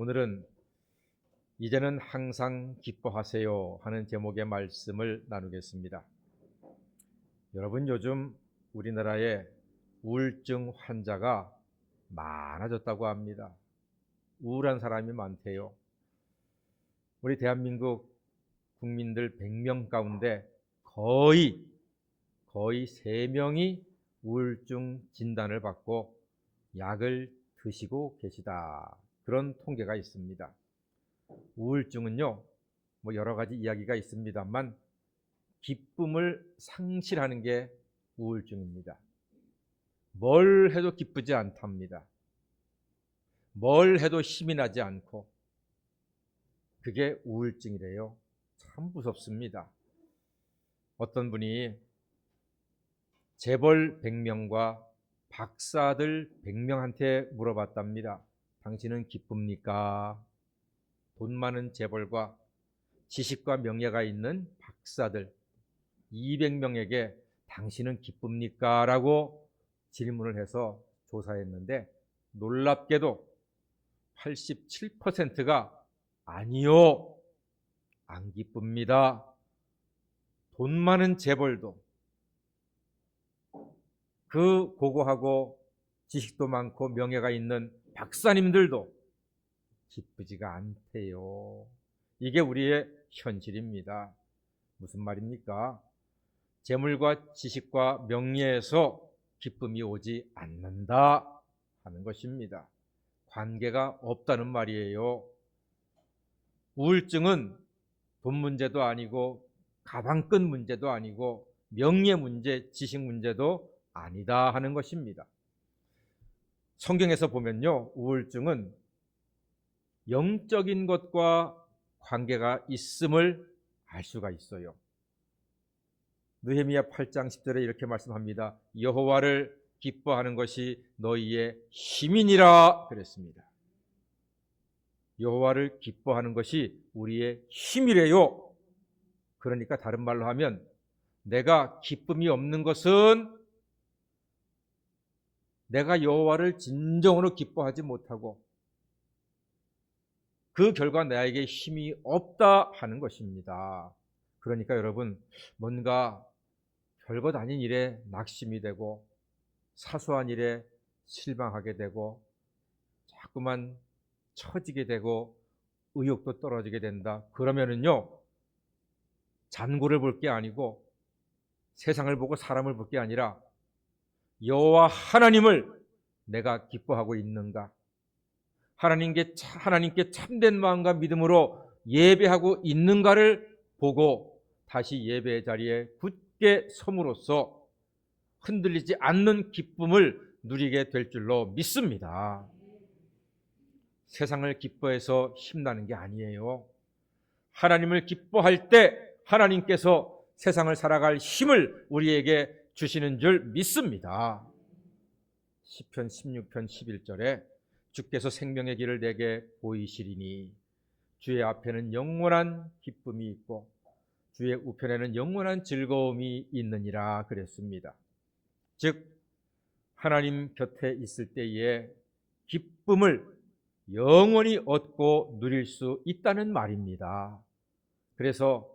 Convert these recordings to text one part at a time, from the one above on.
오늘은 이제는 항상 기뻐하세요 하는 제목의 말씀을 나누겠습니다. 여러분, 요즘 우리나라에 우울증 환자가 많아졌다고 합니다. 우울한 사람이 많대요. 우리 대한민국 국민들 100명 가운데 거의 3명이 우울증 진단을 받고 약을 드시고 계시다, 그런 통계가 있습니다. 우울증은요, 여러 가지 이야기가 있습니다만 기쁨을 상실하는 게 우울증입니다. 뭘 해도 기쁘지 않답니다. 뭘 해도 힘이 나지 않고, 그게 우울증이래요. 참 무섭습니다. 어떤 분이 재벌 100명과 박사들 100명한테 물어봤답니다. 당신은 기쁩니까? 돈 많은 재벌과 지식과 명예가 있는 박사들 200명에게 당신은 기쁩니까? 라고 질문을 해서 조사했는데, 놀랍게도 87%가 아니요, 안 기쁩니다. 돈 많은 재벌도, 그 고고하고 지식도 많고 명예가 있는 박사님들도 기쁘지가 않대요. 이게 우리의 현실입니다. 무슨 말입니까? 재물과 지식과 명예에서 기쁨이 오지 않는다 하는 것입니다. 관계가 없다는 말이에요. 우울증은 돈 문제도 아니고 가방끈 문제도 아니고 명예 문제, 지식 문제도 아니다 하는 것입니다. 성경에서 보면요, 우울증은 영적인 것과 관계가 있음을 알 수가 있어요. 느헤미야 8장 10절에 이렇게 말씀합니다. 여호와를 기뻐하는 것이 너희의 힘이니라 그랬습니다. 여호와를 기뻐하는 것이 우리의 힘이래요. 그러니까 다른 말로 하면, 내가 기쁨이 없는 것은 내가 여호와를 진정으로 기뻐하지 못하고 그 결과 나에게 힘이 없다 하는 것입니다. 그러니까 여러분, 뭔가 별것 아닌 일에 낙심이 되고 사소한 일에 실망하게 되고 자꾸만 처지게 되고 의욕도 떨어지게 된다. 그러면은요, 잔고를 볼 게 아니고 세상을 보고 사람을 볼 게 아니라 여호와 하나님을 내가 기뻐하고 있는가, 하나님께 참된 마음과 믿음으로 예배하고 있는가를 보고 다시 예배의 자리에 굳게 섬으로써 흔들리지 않는 기쁨을 누리게 될 줄로 믿습니다. 세상을 기뻐해서 힘나는 게 아니에요. 하나님을 기뻐할 때 하나님께서 세상을 살아갈 힘을 우리에게 주시는 줄 믿습니다. 시편 16편 11절에 주께서 생명의 길을 내게 보이시리니 주의 앞에는 영원한 기쁨이 있고 주의 우편에는 영원한 즐거움이 있느니라 그랬습니다. 즉, 하나님 곁에 있을 때에 기쁨을 영원히 얻고 누릴 수 있다는 말입니다. 그래서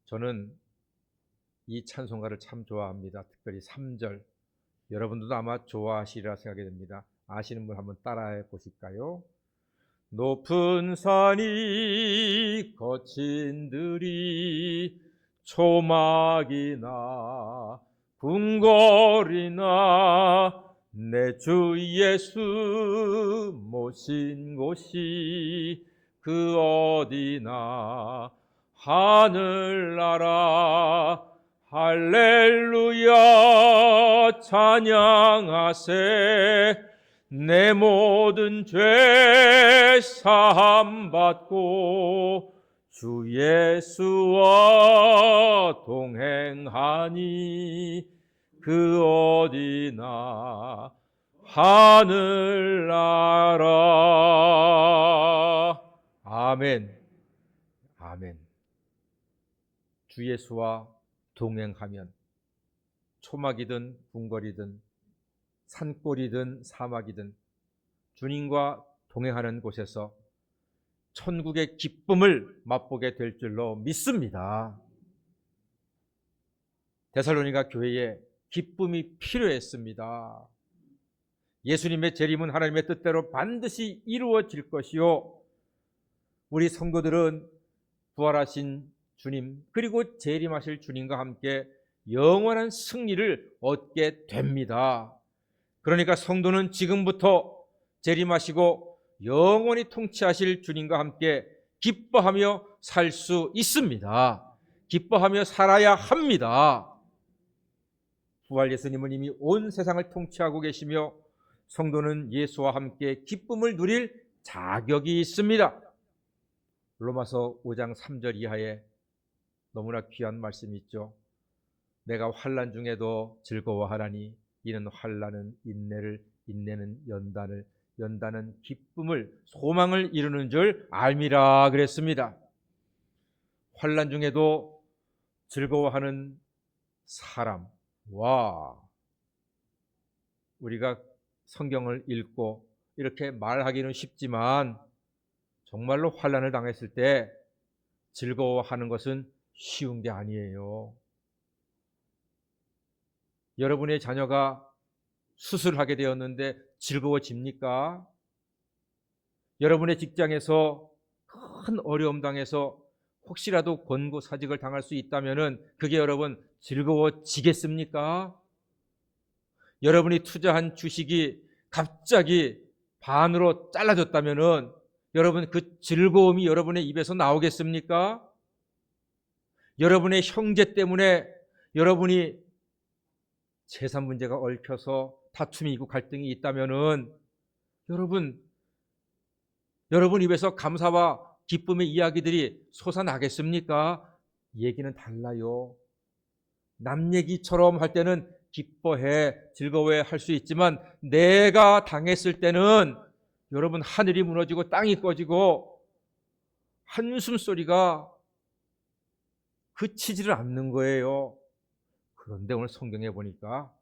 저는 이 찬송가를 참 좋아합니다. 특별히 3절, 여러분들도 아마 좋아하시리라 생각이 됩니다. 아시는 분 한번 따라해 보실까요? 높은 산이 거친 들이 초막이나 궁궐이나 내 주 예수 모신 곳이 그 어디나 하늘나라 할렐루야 찬양하세. 내 모든 죄 사함 받고 주 예수와 동행하니 그 어디나 하늘나라. 아멘. 아멘. 주 예수와 동행하면 초막이든 궁궐이든 산골이든 사막이든 주님과 동행하는 곳에서 천국의 기쁨을 맛보게 될 줄로 믿습니다. 데살로니가 교회에 기쁨이 필요했습니다. 예수님의 재림은 하나님의 뜻대로 반드시 이루어질 것이요, 우리 성도들은 부활하신 주님 그리고 재림하실 주님과 함께 영원한 승리를 얻게 됩니다. 그러니까 성도는 지금부터 재림하시고 영원히 통치하실 주님과 함께 기뻐하며 살 수 있습니다. 기뻐하며 살아야 합니다. 부활 예수님은 이미 온 세상을 통치하고 계시며 성도는 예수와 함께 기쁨을 누릴 자격이 있습니다. 로마서 5장 3절 이하에 너무나 귀한 말씀이 있죠. 내가 환난 중에도 즐거워하라니 이는 환난은 인내를, 인내는 연단을, 연단은 기쁨을, 소망을 이루는 줄 알미라 그랬습니다. 환난 중에도 즐거워하는 사람, 와, 우리가 성경을 읽고 이렇게 말하기는 쉽지만 정말로 환난을 당했을 때 즐거워하는 것은 쉬운 게 아니에요. 여러분의 자녀가 수술하게 되었는데 즐거워집니까? 여러분의 직장에서 큰 어려움 당해서 혹시라도 권고사직을 당할 수 있다면 그게 여러분 즐거워지겠습니까? 여러분이 투자한 주식이 갑자기 반으로 잘라졌다면 여러분 그 즐거움이 여러분의 입에서 나오겠습니까? 여러분의 형제 때문에 여러분이 재산 문제가 얽혀서 다툼이 있고 갈등이 있다면 여러분 입에서 감사와 기쁨의 이야기들이 솟아나겠습니까? 얘기는 달라요. 남 얘기처럼 할 때는 기뻐해, 즐거워해 할 수 있지만 내가 당했을 때는 여러분 하늘이 무너지고 땅이 꺼지고 한숨 소리가 그치지를 않는 거예요. 그런데 오늘 성경에 보니까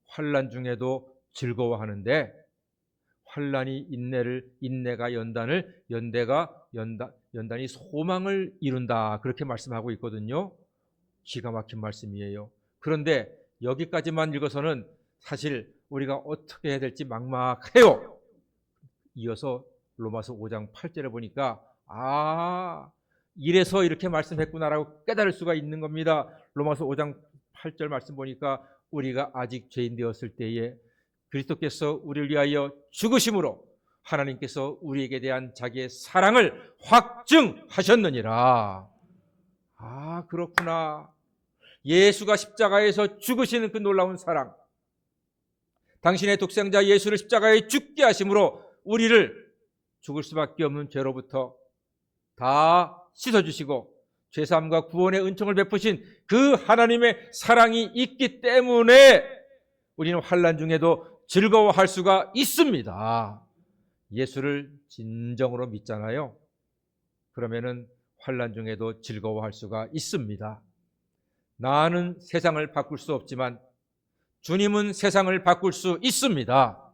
환난 중에도 즐거워하는데 환난이 인내를, 인내가 연단을, 연단이 소망을 이룬다 그렇게 말씀하고 있거든요. 기가 막힌 말씀이에요. 그런데 여기까지만 읽어서는 사실 우리가 어떻게 해야 될지 막막해요. 이어서 로마서 5장 8절에 보니까 이래서 이렇게 말씀했구나라고 깨달을 수가 있는 겁니다. 로마서 5장 8절 말씀 보니까 우리가 아직 죄인 되었을 때에 그리스도께서 우리를 위하여 죽으심으로 하나님께서 우리에게 대한 자기의 사랑을 확증하셨느니라. 그렇구나. 예수가 십자가에서 죽으시는 그 놀라운 사랑, 당신의 독생자 예수를 십자가에 죽게 하심으로 우리를 죽을 수밖에 없는 죄로부터 다 씻어주시고 죄사함과 구원의 은총을 베푸신 그 하나님의 사랑이 있기 때문에 우리는 환난 중에도 즐거워할 수가 있습니다. 예수를 진정으로 믿잖아요. 그러면은 환난 중에도 즐거워할 수가 있습니다. 나는 세상을 바꿀 수 없지만 주님은 세상을 바꿀 수 있습니다.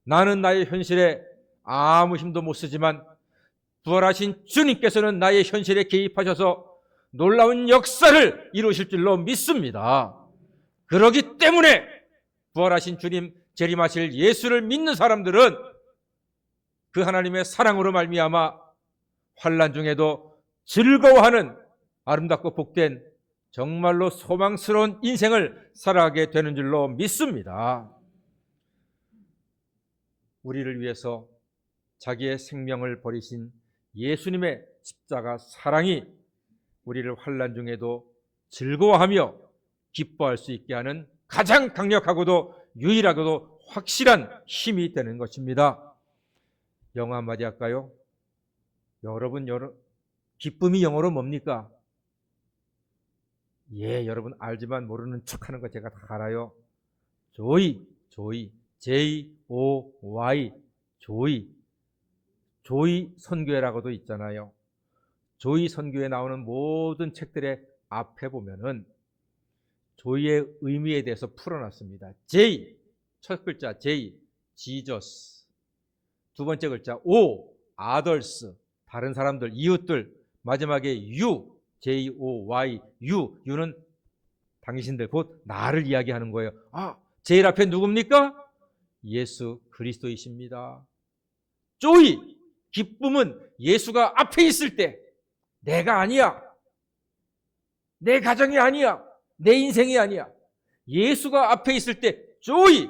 나는 나의 현실에 아무 힘도 못 쓰지만 부활하신 주님께서는 나의 현실에 개입하셔서 놀라운 역사를 이루실 줄로 믿습니다. 그렇기 때문에 부활하신 주님, 재림하실 예수를 믿는 사람들은 그 하나님의 사랑으로 말미암아 환난 중에도 즐거워하는 아름답고 복된 정말로 소망스러운 인생을 살아가게 되는 줄로 믿습니다. 우리를 위해서 자기의 생명을 버리신 예수님의 십자가 사랑이 우리를 환난 중에도 즐거워하며 기뻐할 수 있게 하는 가장 강력하고도 유일하고도 확실한 힘이 되는 것입니다. 영어 한마디 할까요? 여러분, 기쁨이 영어로 뭡니까? 여러분 알지만 모르는 척하는 거 제가 다 알아요. joy, J-O-Y, 조이 선교회라고도 있잖아요. 조이 선교회 나오는 모든 책들의 앞에 보면은 조이의 의미에 대해서 풀어놨습니다. J, 첫 글자 J, Jesus. 두 번째 글자 O, others, 다른 사람들, 이웃들. 마지막에 you, J-O-Y, you, you는 당신들, 곧 나를 이야기하는 거예요. 아, 제일 앞에 누굽니까? 예수 그리스도이십니다. 조이, 기쁨은 예수가 앞에 있을 때, 내가 아니야, 내 가정이 아니야, 내 인생이 아니야. 예수가 앞에 있을 때 조이,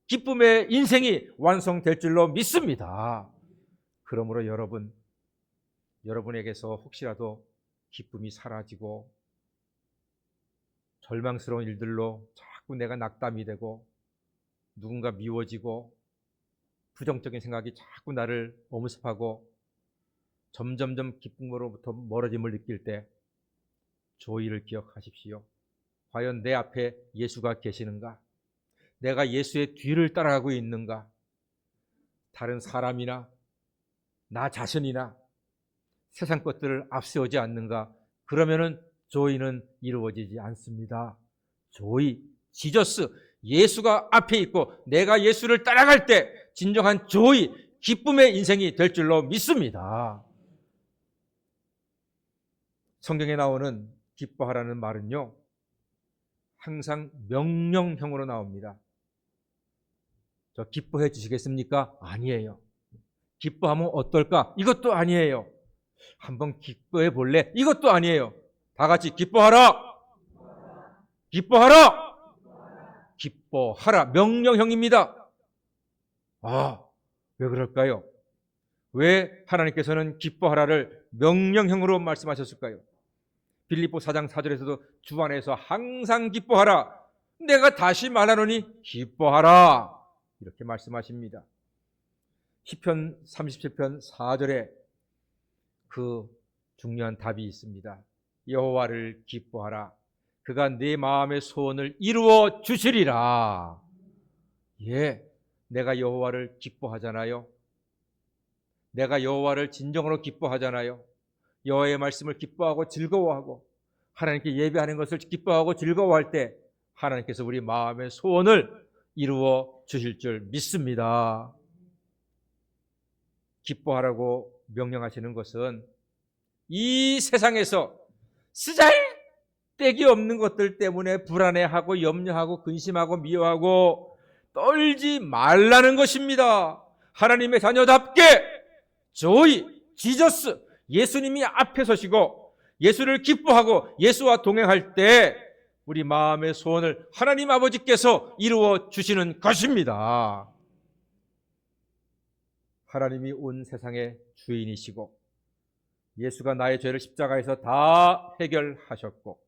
기쁨의 인생이 완성될 줄로 믿습니다. 그러므로 여러분에게서 혹시라도 기쁨이 사라지고 절망스러운 일들로 자꾸 내가 낙담이 되고 누군가 미워지고 부정적인 생각이 자꾸 나를 엄습하고 점점점 기쁨으로부터 멀어짐을 느낄 때 조이를 기억하십시오. 과연 내 앞에 예수가 계시는가? 내가 예수의 뒤를 따라가고 있는가? 다른 사람이나 나 자신이나 세상 것들을 앞세우지 않는가? 그러면은 조이는 이루어지지 않습니다. 조이, 지저스, 예수가 앞에 있고 내가 예수를 따라갈 때 진정한 조이, 기쁨의 인생이 될 줄로 믿습니다. 성경에 나오는 기뻐하라는 말은요, 항상 명령형으로 나옵니다. 저 기뻐해 주시겠습니까? 아니에요. 기뻐하면 어떨까? 이것도 아니에요. 한번 기뻐해 볼래? 이것도 아니에요. 다 같이 기뻐하라! 기뻐하라! 기뻐하라! 명령형입니다. 아, 왜 그럴까요? 왜 하나님께서는 기뻐하라를 명령형으로 말씀하셨을까요? 빌립보 4장 4절에서도 주 안에서 항상 기뻐하라. 내가 다시 말하노니 기뻐하라. 이렇게 말씀하십니다. 시편 37편 4절에 그 중요한 답이 있습니다. 여호와를 기뻐하라. 그가 네 마음의 소원을 이루어 주시리라. 예, 내가 여호와를 기뻐하잖아요. 내가 여호와를 진정으로 기뻐하잖아요. 여호와의 말씀을 기뻐하고 즐거워하고 하나님께 예배하는 것을 기뻐하고 즐거워할 때 하나님께서 우리 마음의 소원을 이루어 주실 줄 믿습니다. 기뻐하라고 명령하시는 것은 이 세상에서 쓰잘데기 없는 것들 때문에 불안해하고 염려하고 근심하고 미워하고 떨지 말라는 것입니다. 하나님의 자녀답게 조이, 지저스, 예수님이 앞에 서시고 예수를 기뻐하고 예수와 동행할 때 우리 마음의 소원을 하나님 아버지께서 이루어 주시는 것입니다. 하나님이 온 세상의 주인이시고 예수가 나의 죄를 십자가에서 다 해결하셨고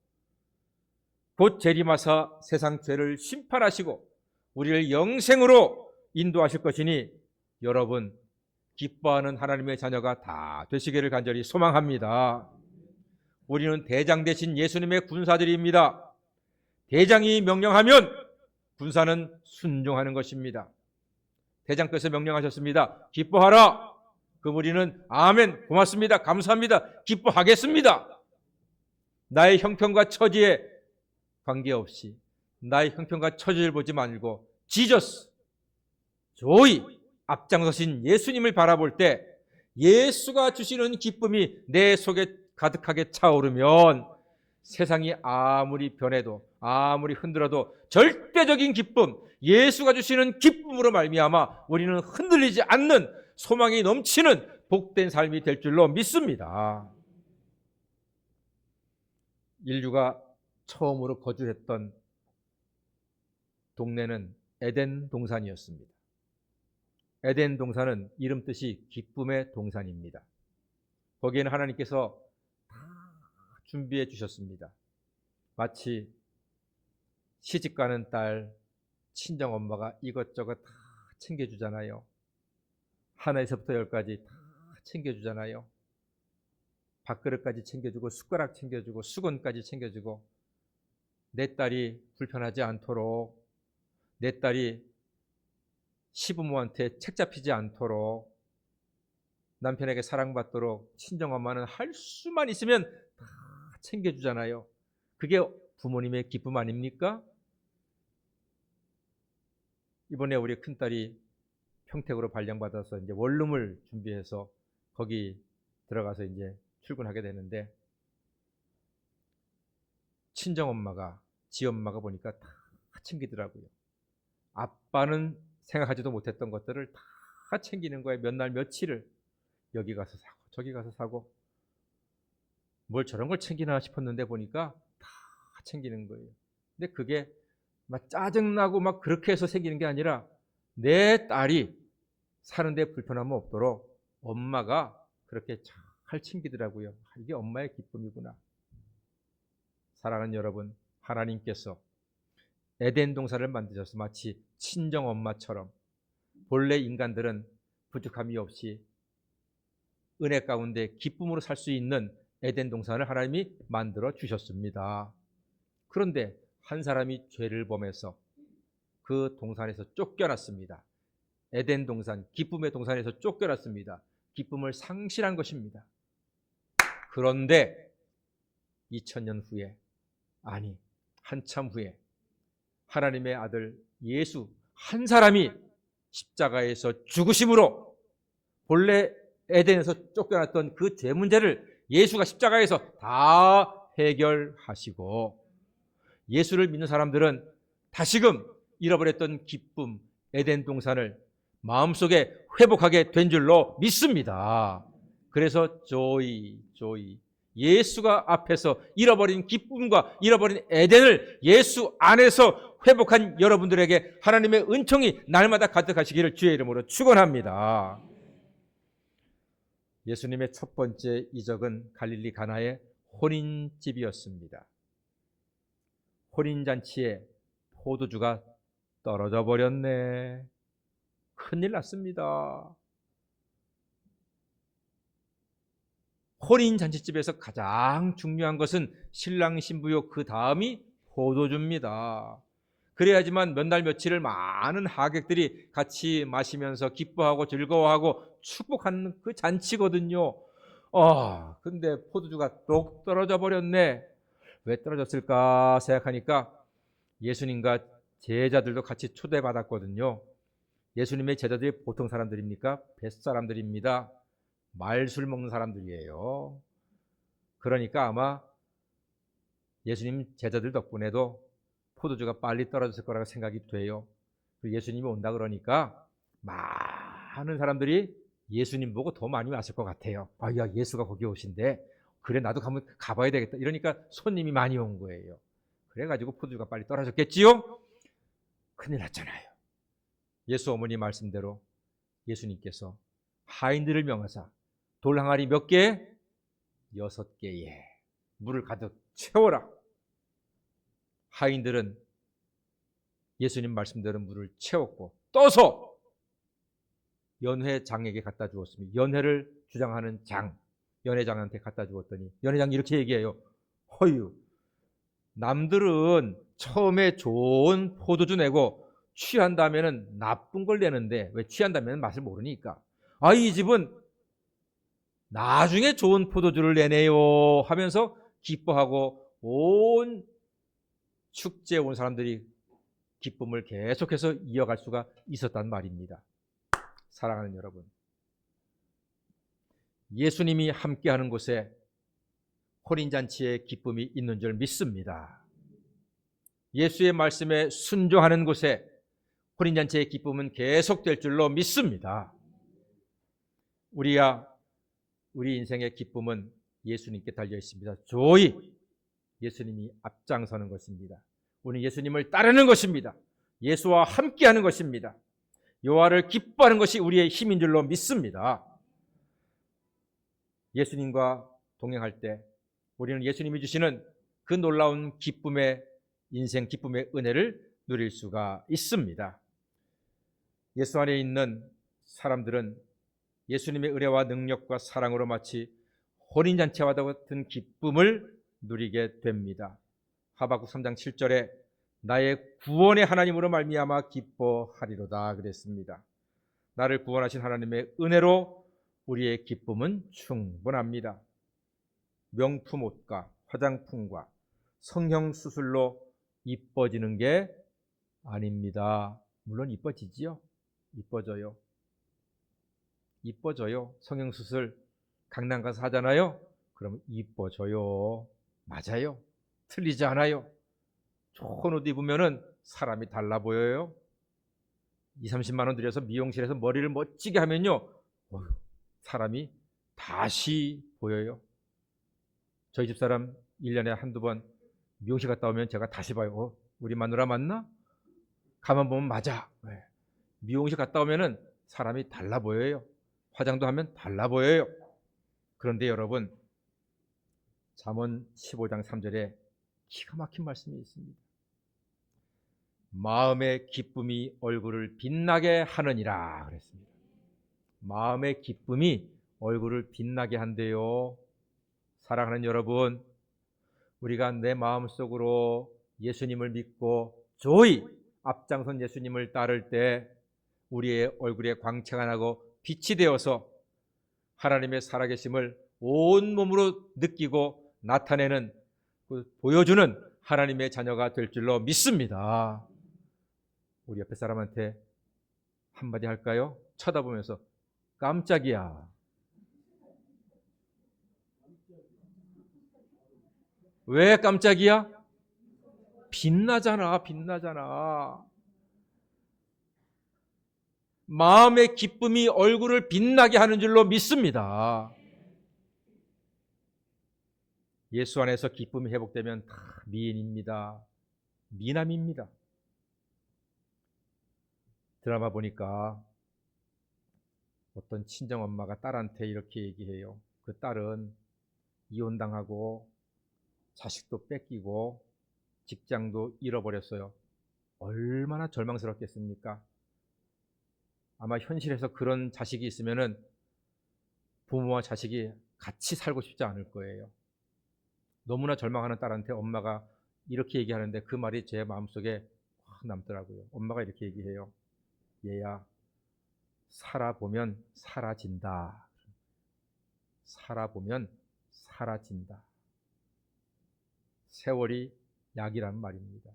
곧 재림하사 세상 죄를 심판하시고 우리를 영생으로 인도하실 것이니 여러분 기뻐하는 하나님의 자녀가 다 되시기를 간절히 소망합니다. 우리는 대장 되신 예수님의 군사들입니다. 대장이 명령하면 군사는 순종하는 것입니다. 대장께서 명령하셨습니다. 기뻐하라. 그럼 우리는 아멘, 고맙습니다, 감사합니다, 기뻐하겠습니다. 나의 형편과 처지에 관계없이 나의 형편과 처지를 보지 말고 지저스, 조이, 앞장서신 예수님을 바라볼 때 예수가 주시는 기쁨이 내 속에 가득하게 차오르면 세상이 아무리 변해도 아무리 흔들어도 절대적인 기쁨, 예수가 주시는 기쁨으로 말미암아 우리는 흔들리지 않는 소망이 넘치는 복된 삶이 될 줄로 믿습니다. 인류가 처음으로 거주했던 동네는 에덴 동산이었습니다. 에덴 동산은 이름 뜻이 기쁨의 동산입니다. 거기에는 하나님께서 다 준비해 주셨습니다. 마치 시집가는 딸, 친정엄마가 이것저것 다 챙겨주잖아요. 하나에서부터 열까지 다 챙겨주잖아요. 밥그릇까지 챙겨주고 숟가락 챙겨주고 수건까지 챙겨주고 내 딸이 불편하지 않도록, 내 딸이 시부모한테 책 잡히지 않도록, 남편에게 사랑받도록 친정엄마는 할 수만 있으면 다 챙겨주잖아요. 그게 부모님의 기쁨 아닙니까? 이번에 우리 큰딸이 평택으로 발령받아서 이제 원룸을 준비해서 거기 들어가서 이제 출근하게 되는데, 친정엄마가, 지엄마가 보니까 다 챙기더라고요. 아빠는 생각하지도 못했던 것들을 다 챙기는 거예요. 몇 날 며칠을 여기 가서 사고 저기 가서 사고, 뭘 저런 걸 챙기나 싶었는데 보니까 다 챙기는 거예요. 근데 그게 막 짜증나고 막 그렇게 해서 생기는 게 아니라, 내 딸이 사는데 불편함 없도록 엄마가 그렇게 잘 챙기더라고요. 이게 엄마의 기쁨이구나. 사랑하는 여러분, 하나님께서 에덴 동산을 만드셔서 마치 친정 엄마처럼 본래 인간들은 부족함이 없이 은혜 가운데 기쁨으로 살 수 있는 에덴 동산을 하나님이 만들어 주셨습니다. 그런데 한 사람이 죄를 범해서 그 동산에서 쫓겨났습니다. 에덴 동산, 기쁨의 동산에서 쫓겨났습니다. 기쁨을 상실한 것입니다. 그런데 2000년 후에, 아니 한참 후에 하나님의 아들 예수 한 사람이 십자가에서 죽으심으로 본래 에덴에서 쫓겨났던 그 죄 문제를 예수가 십자가에서 다 해결하시고, 예수를 믿는 사람들은 다시금 잃어버렸던 기쁨, 에덴 동산을 마음속에 회복하게 된 줄로 믿습니다. 그래서 조이, 예수가 앞에서 잃어버린 기쁨과 잃어버린 에덴을 예수 안에서 회복한 여러분들에게 하나님의 은총이 날마다 가득하시기를 주의 이름으로 축원합니다. 예수님의 첫 번째 이적은 갈릴리 가나의 혼인집이었습니다. 혼인잔치에 포도주가 떨어져 버렸네. 큰일 났습니다. 혼인잔치집에서 가장 중요한 것은 신랑 신부요, 그 다음이 포도주입니다. 그래야지만 몇 날 며칠을 많은 하객들이 같이 마시면서 기뻐하고 즐거워하고 축복하는 그 잔치거든요. 근데 포도주가 똑 떨어져 버렸네. 왜 떨어졌을까 생각하니까 예수님과 제자들도 같이 초대받았거든요. 예수님의 제자들이 보통 사람들입니까? 뱃사람들입니다. 말술 먹는 사람들이에요. 그러니까 아마 예수님 제자들 덕분에도 포도주가 빨리 떨어졌을 거라고 생각이 돼요. 예수님이 온다 그러니까 많은 사람들이 예수님 보고 더 많이 왔을 것 같아요. 야, 예수가 거기 오신대. 그래, 나도 한번 가봐야 되겠다. 이러니까 손님이 많이 온 거예요. 그래가지고 포도주가 빨리 떨어졌겠지요? 큰일 났잖아요. 예수 어머니 말씀대로 예수님께서 하인들을 명하사 돌 항아리 몇 개? 6개에 물을 가득 채워라. 하인들은 예수님 말씀대로 물을 채웠고 떠서 연회장에게 갖다 주었습니다. 연회를 주장하는 장, 연회장한테 갖다 주었더니 연회장이 이렇게 얘기해요. 허유, 남들은 처음에 좋은 포도주 내고 취한 다음에는 나쁜 걸 내는데 왜 취한 다음에는 맛을 모르니까, 이 집은 나중에 좋은 포도주를 내네요 하면서 기뻐하고 온 축제에 온 사람들이 기쁨을 계속해서 이어갈 수가 있었단 말입니다. 사랑하는 여러분, 예수님이 함께하는 곳에 혼인잔치의 기쁨이 있는 줄 믿습니다. 예수의 말씀에 순종하는 곳에 혼인잔치의 기쁨은 계속될 줄로 믿습니다. 우리 인생의 기쁨은 예수님께 달려 있습니다. 조이 예수님이 앞장서는 것입니다. 우리는 예수님을 따르는 것입니다. 예수와 함께하는 것입니다. 여호와를 기뻐하는 것이 우리의 힘인 줄로 믿습니다. 예수님과 동행할 때 우리는 예수님이 주시는 그 놀라운 기쁨의 인생, 기쁨의 은혜를 누릴 수가 있습니다. 예수 안에 있는 사람들은 예수님의 은혜와 능력과 사랑으로 마치 혼인잔치와 같은 기쁨을 누리게 됩니다. 하박국 3장 7절에 나의 구원의 하나님으로 말미암아 기뻐하리로다 그랬습니다. 나를 구원하신 하나님의 은혜로 우리의 기쁨은 충분합니다. 명품 옷과 화장품과 성형수술로 이뻐지는 게 아닙니다. 물론 이뻐지지요. 이뻐져요. 이뻐져요. 성형수술 강남 가서 하잖아요. 그럼 이뻐져요. 맞아요. 틀리지 않아요. 좋은 옷 입으면은 사람이 달라 보여요. 2, 30만 원 들여서 미용실에서 머리를 멋지게 하면요, 사람이 다시 보여요. 저희 집사람 1년에 한두 번 미용실 갔다 오면 제가 다시 봐요. 우리 마누라 맞나? 가만 보면 맞아. 네. 미용실 갔다 오면은 사람이 달라 보여요. 화장도 하면 달라 보여요. 그런데 여러분, 잠언 15장 3절에 기가 막힌 말씀이 있습니다. 마음의 기쁨이 얼굴을 빛나게 하느니라 그랬습니다. 마음의 기쁨이 얼굴을 빛나게 한대요. 사랑하는 여러분, 우리가 내 마음속으로 예수님을 믿고 조이 앞장선 예수님을 따를 때 우리의 얼굴에 광채가 나고 빛이 되어서 하나님의 살아계심을 온몸으로 느끼고 나타내는, 보여주는 하나님의 자녀가 될 줄로 믿습니다. 우리 옆에 사람한테 한마디 할까요? 쳐다보면서 깜짝이야. 왜 깜짝이야? 빛나잖아, 빛나잖아. 마음의 기쁨이 얼굴을 빛나게 하는 줄로 믿습니다. 예수 안에서 기쁨이 회복되면 다 미인입니다. 미남입니다. 드라마 보니까 어떤 친정엄마가 딸한테 이렇게 얘기해요. 그 딸은 이혼당하고 자식도 뺏기고 직장도 잃어버렸어요. 얼마나 절망스럽겠습니까? 아마 현실에서 그런 자식이 있으면은 부모와 자식이 같이 살고 싶지 않을 거예요. 너무나 절망하는 딸한테 엄마가 이렇게 얘기하는데 그 말이 제 마음속에 확 남더라고요. 엄마가 이렇게 얘기해요. 얘야, 살아보면 사라진다. 살아보면 사라진다. 세월이 약이란 말입니다.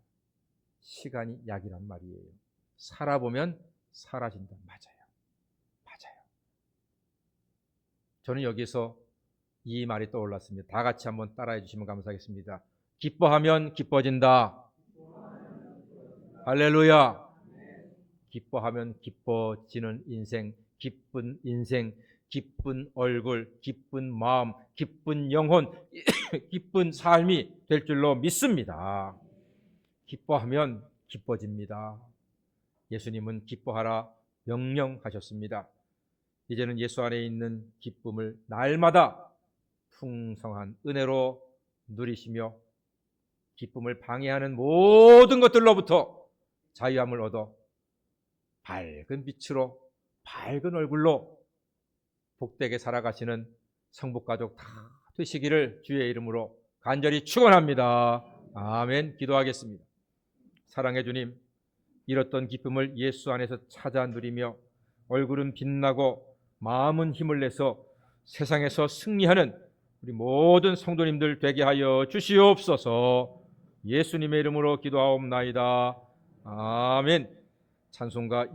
시간이 약이란 말이에요. 살아보면 사라진다. 맞아요. 맞아요. 저는 여기서 이 말이 떠올랐습니다. 다 같이 한번 따라해 주시면 감사하겠습니다. 기뻐하면 기뻐진다. 할렐루야. 기뻐하면 기뻐지는 인생, 기쁜 얼굴, 기쁜 마음, 기쁜 영혼, 기쁜 삶이 될 줄로 믿습니다. 기뻐하면 기뻐집니다. 예수님은 기뻐하라 명령하셨습니다. 이제는 예수 안에 있는 기쁨을 날마다 풍성한 은혜로 누리시며 기쁨을 방해하는 모든 것들로부터 자유함을 얻어 밝은 빛으로, 밝은 얼굴로 복되게 살아가시는 성북가족 다 되시기를 주의 이름으로 간절히 축원합니다. 아멘. 기도하겠습니다. 사랑해 주님, 잃었던 기쁨을 예수 안에서 찾아 누리며 얼굴은 빛나고 마음은 힘을 내서 세상에서 승리하는 우리 모든 성도님들 되게 하여 주시옵소서. 예수님의 이름으로 기도하옵나이다. 아멘. 찬송가